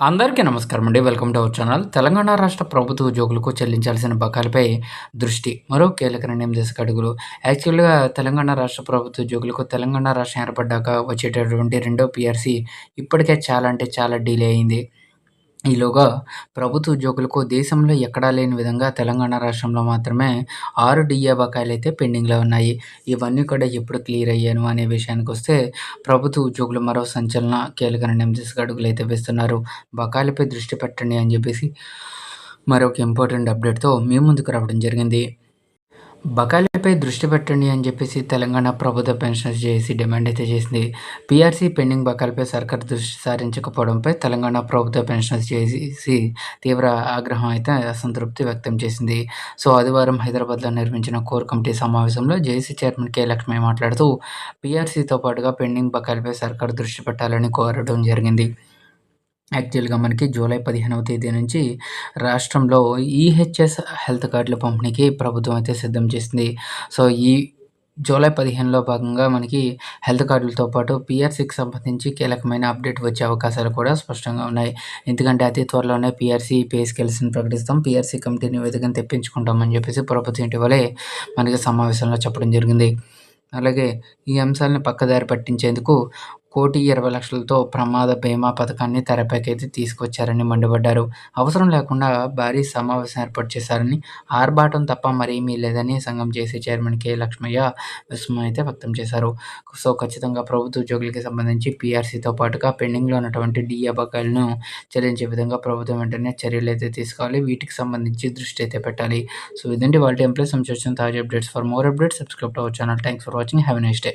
అందరికీ నమస్కారం అండి. Welcome to our channel. Telangana రాష్ట్ర ప్రభుత్వ ఉద్యోగులకు చెల్లించాల్సిన బకాయిలపై దృష్టి. మరో కీలక నిర్ణయం దిశగా అడుగులు. యాక్చువల్‌గా తెలంగాణ రాష్ట్ర ప్రభుత్వ ఉద్యోగులకు తెలంగాణ రాష్ట్రం ఏర్పడ్డాక వచ్చేటటువంటి రెండో పీఆర్సీ ఇప్పటికే చాలా అంటే చాలా డిలే అయింది. ఈలోగా ప్రభుత్వ ఉద్యోగులకు దేశంలో ఎక్కడా లేని విధంగా తెలంగాణ రాష్ట్రంలో మాత్రమే 6 డిఏ బకాయిలైతే పెండింగ్‌లో ఉన్నాయి. ఇవన్నీ కూడా ఎప్పుడు క్లియర్ అయ్యాను అనే విషయానికొస్తే ప్రభుత్వ ఉద్యోగులు మరో సంచలన కీలక నిర్ణయం దిశగా అడుగులైతే వేస్తున్నారు. బకాయిలపై దృష్టి పెట్టండి అని చెప్పేసి మరొక ఇంపార్టెంట్ అప్డేట్‌తో మీ ముందుకు రావడం జరిగింది. బకాయిలపై దృష్టి పెట్టండి అని చెప్పేసి తెలంగాణ ప్రభుత్వ పెన్షనర్స్ జేఏసీ డిమాండ్ అయితే చేసింది. పీఆర్సీ పెండింగ్ బకాయిలపై సర్కారు దృష్టి సారించకపోవడంపై తెలంగాణ ప్రభుత్వ పెన్షనర్స్ జేఏసీ తీవ్ర ఆగ్రహం అయితే అసంతృప్తి వ్యక్తం చేసింది. సో, ఆదివారం హైదరాబాద్‌లో నిర్వహించిన కోర్ కమిటీ సమావేశంలో జేఏసీ చైర్మన్ కె. లక్ష్మి మాట్లాడుతూ పీఆర్సీతో పాటుగా పెండింగ్ బకాయిలపై సర్కారు దృష్టి పెట్టాలని కోరడం జరిగింది. యాక్చువల్‌గా మనకి జూలై 15వ తేదీ నుంచి రాష్ట్రంలో ఈహెచ్ఎస్ హెల్త్ కార్డుల పంపిణీకి ప్రభుత్వం అయితే సిద్ధం చేసింది. సో, ఈ జూలై 15లో భాగంగా మనకి హెల్త్ కార్డులతో పాటు పీఆర్సీకి సంబంధించి కీలకమైన అప్డేట్ వచ్చే అవకాశాలు కూడా స్పష్టంగా ఉన్నాయి. ఎందుకంటే అతి త్వరలోనే పీఆర్సీ పే స్కేల్స్‌ని ప్రకటిస్తాం. పీఆర్సీ కమిటీ నివేదికను తెప్పించుకుంటామని చెప్పేసి ప్రభుత్వం ఇటీవలే మనకి సమావేశంలో చెప్పడం జరిగింది. అలాగే ఈ అంశాలను పక్కదారి పట్టించేందుకు 1,20,00,000తో ప్రమాద బీమా పథకాన్ని తెరపైకైతే తీసుకొచ్చారని మండిపడ్డారు. అవసరం లేకుండా భారీ సమావేశం ఏర్పాటు చేశారని, ఆర్భాటం తప్ప మరేమీ లేదని సంఘం జేసీ చైర్మన్ కె. లక్ష్మయ్య విస్మయం అయితే వ్యక్తం చేశారు. సో, ఖచ్చితంగా ప్రభుత్వ ఉద్యోగులకి సంబంధించి పీఆర్సీతో పాటుగా పెండింగ్‌లో ఉన్నటువంటి డిఏ బకాయిలను చెల్లించే విధంగా ప్రభుత్వం వెంటనే చర్యలైతే తీసుకోవాలి. వీటికి సంబంధించి దృష్టి అయితే పెట్టాలి. సో, ఇదండి ఇవాల్టి ఎంప్లాయీస్ సంబంధించి వచ్చిన తాజా updates. For more updates subscribe to our channel. Thanks for watching. Have a nice day.